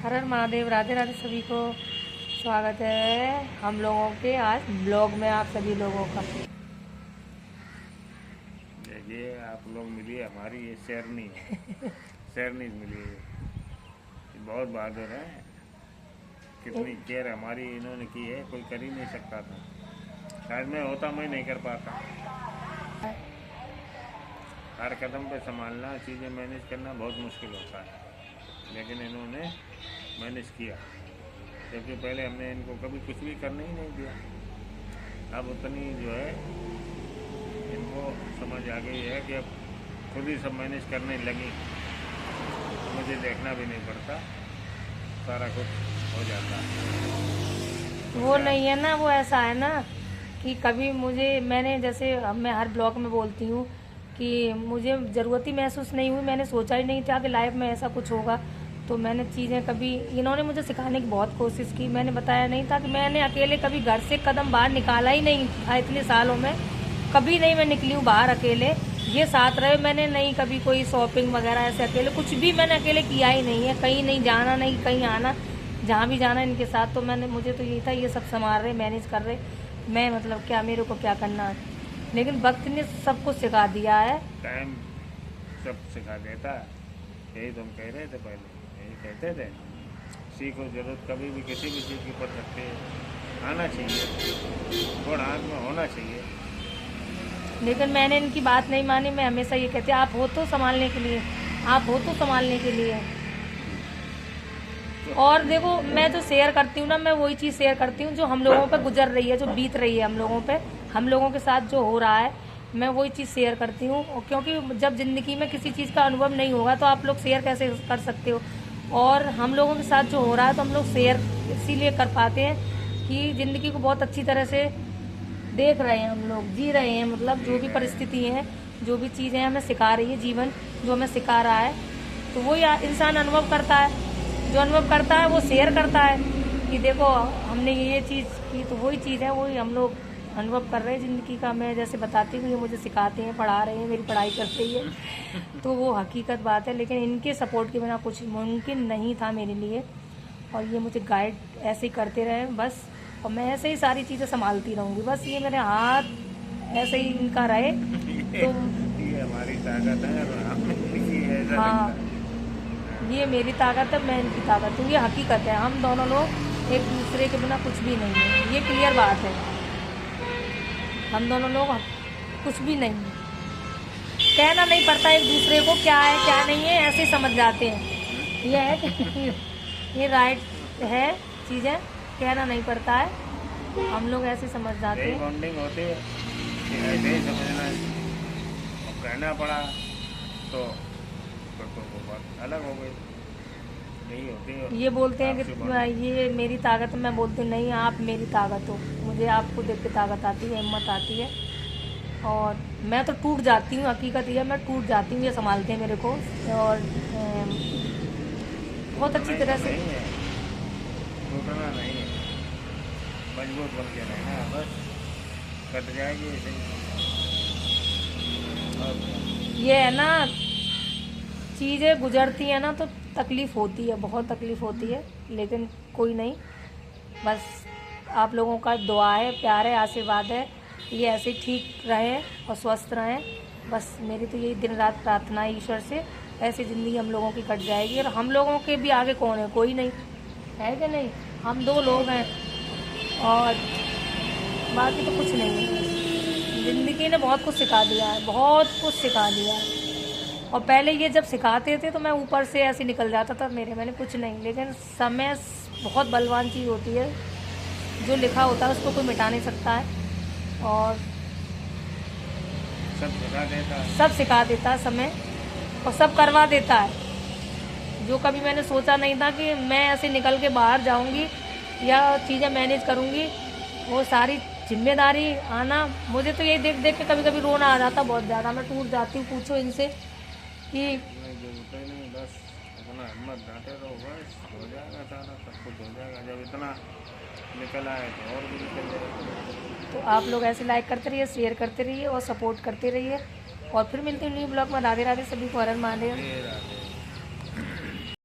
हर हर महादेव। राधे राधे सभी को। स्वागत है हम लोगों के आज ब्लॉग में आप सभी लोगों का। ये आप लोग मिलिए, हमारी ये शेरनी है। शेरनी मिली है, ये बहुत बहादुर है। कितनी केयर हमारी इन्होंने की है, कोई कर ही नहीं सकता था। शायद मैं होता, मैं नहीं कर पाता। हर कदम पे संभालना, चीज़ें मैनेज करना बहुत मुश्किल होता है, लेकिन इन्होंने मैनेज किया। जबकि पहले हमने इनको कभी कुछ भी करने ही नहीं दिया। अब उतनी जो है इनको समझ आ गई है कि अब खुद ही सब मैनेज करने लगी, तो मुझे देखना भी नहीं पड़ता, सारा कुछ हो जाता है। वो नहीं है ना, वो ऐसा है ना कि कभी मैंने जैसे अब मैं हर ब्लॉग में बोलती हूँ कि मुझे ज़रूरत ही महसूस नहीं हुई। मैंने सोचा ही नहीं था कि लाइफ में ऐसा कुछ होगा। तो मैंने चीज़ें कभी, इन्होंने मुझे सिखाने की बहुत कोशिश की। मैंने बताया नहीं था कि मैंने अकेले कभी घर से कदम बाहर निकाला ही नहीं था इतने सालों में। कभी नहीं मैं निकली हूँ बाहर अकेले। ये साथ रहे, मैंने नहीं कभी कोई शॉपिंग वगैरह ऐसे अकेले कुछ भी मैंने अकेले किया ही नहीं है। कहीं नहीं जाना, नहीं कहीं आना, जहाँ भी जाना इनके साथ। तो मुझे तो यही था, ये सब संभाल रहे, मैनेज कर रहे, मैं मतलब क्या, मेरे को क्या करना है। लेकिन वक्त ने सब कुछ सिखा दिया है। टाइम सब सिखा देता है। यही तुम कह रहे थे पहले, यही कहते थे, सीखो, जरूरत कभी भी किसी भी चीज़ की पड़ सकती है, आना चाहिए, थोड़ा हाथ में होना चाहिए। लेकिन मैंने इनकी बात नहीं मानी। मैं हमेशा ये कहती, आप हो तो संभालने के लिए, आप हो तो संभालने के लिए। और देखो, मैं जो शेयर करती हूँ ना, मैं वही चीज़ शेयर करती हूँ जो हम लोगों पे गुजर रही है, जो बीत रही है हम लोगों पे, हम लोगों के साथ जो हो रहा है, मैं वही चीज़ शेयर करती हूँ। क्योंकि जब ज़िंदगी में किसी चीज़ का अनुभव नहीं होगा तो आप लोग शेयर कैसे कर सकते हो। और हम लोगों के साथ जो हो रहा है तो हम लोग शेयर इसीलिए कर पाते हैं कि ज़िंदगी को बहुत अच्छी तरह से देख रहे हैं, हम लोग जी रहे हैं। मतलब जो भी परिस्थिति है, जो भी चीज़ें हमें सिखा रही है जीवन, जो हमें सिखा रहा है, तो वही इंसान अनुभव करता है। जो अनुभव करता है वो शेयर करता है कि देखो हमने ये चीज़ की, तो वही चीज़ है, वही हम लोग अनुभव कर रहे हैं ज़िंदगी का। मैं जैसे बताती हूँ, ये मुझे सिखाते हैं, पढ़ा रहे हैं, मेरी पढ़ाई कर रही है, तो वो हकीकत बात है। लेकिन इनके सपोर्ट के बिना कुछ मुमकिन नहीं था मेरे लिए। और ये मुझे गाइड ऐसे ही करते रहे बस, और मैं ऐसे ही सारी चीज़ें संभालती रहूँगी बस। ये मेरे हाथ ऐसे ही इनका रहे तो ये हमारी ताकत है और हमें ऐसा लगता हाँ, है। ये मेरी ताकत है, मैं इनकी ताकत हूँ। ये हकीकत है, हम दोनों लोग एक दूसरे के बिना कुछ भी नहीं है, ये क्लियर बात है। हम दोनों लोग कुछ भी नहीं है। कहना नहीं पड़ता एक दूसरे को क्या है क्या नहीं है, ऐसे ही समझ जाते हैं। ये है कि ये राइट है, चीज़ें कहना नहीं पड़ता है, हम लोग ऐसे समझ जाते यही हैं। बॉन्डिंग होती है कि ऐसे ही समझना है। अब कहना पड़ा तो फिर तो वो बात अलग हो गई। यही होती है। ये बोलते हैं आपसी कि ये मेरी ताकत है, मैं बोलती हूँ नहीं, आप मेरी ताकत हो। मुझे आपको देख के ताकत आती है, हिम्मत आती है। और मैं तो टूट जाती हूँ, हकीकत ये है, मैं टूट जाती हूँ। ये संभालते हैं मेरे को और बहुत अच्छी तरह से। नहीं है, टूटना नहीं है, मजबूत बन के रहना है बस। कट जाएगी ऐसे ही। और ये है ना, चीज़ें गुजरती है ना तो तकलीफ़ होती है, बहुत तकलीफ़ होती है। लेकिन कोई नहीं, बस आप लोगों का दुआ है, प्यार है, आशीर्वाद है, ये ऐसे ही ठीक रहें और स्वस्थ रहें। बस मेरी तो यही दिन रात प्रार्थना है ईश्वर से, ऐसी ज़िंदगी हम लोगों की कट जाएगी। और हम लोगों के भी आगे कौन है, कोई नहीं है कि नहीं, हम दो लोग हैं और बाकी तो कुछ नहीं है। ज़िंदगी ने बहुत कुछ सिखा दिया है, बहुत कुछ सिखा दिया है। और पहले ये जब सिखाते थे तो मैं ऊपर से ऐसे निकल जाता था, मैंने कुछ नहीं। लेकिन समय बहुत बलवान चीज़ होती है, जो लिखा होता है उसको कोई मिटा नहीं सकता है। और सब सिखा देता है। सब सिखा देता है समय, और सब करवा देता है। जो कभी मैंने सोचा नहीं था कि मैं ऐसे निकल के बाहर जाऊंगी या चीज़ें मैनेज करूंगी, वो सारी जिम्मेदारी आना, मुझे तो यही देख देख के कभी कभी रोना आ जाता बहुत ज़्यादा। मैं टूट जाती हूँ, पूछो इनसे कि नहीं जरूरत ही नहीं, बस अपना हिम्मत डांटे रहो, बस हो जाएगा, सारा सब कुछ हो जाएगा। जब इतना निकल आए तो और भी निकल जाएगा। तो आप लोग ऐसे लाइक करते रहिए, शेयर करते रहिए और सपोर्ट करते रहिए। और फिर मिलते हैं न्यू ब्लॉग में। राधे राधे सभी को, हर हर महादेव। राधे।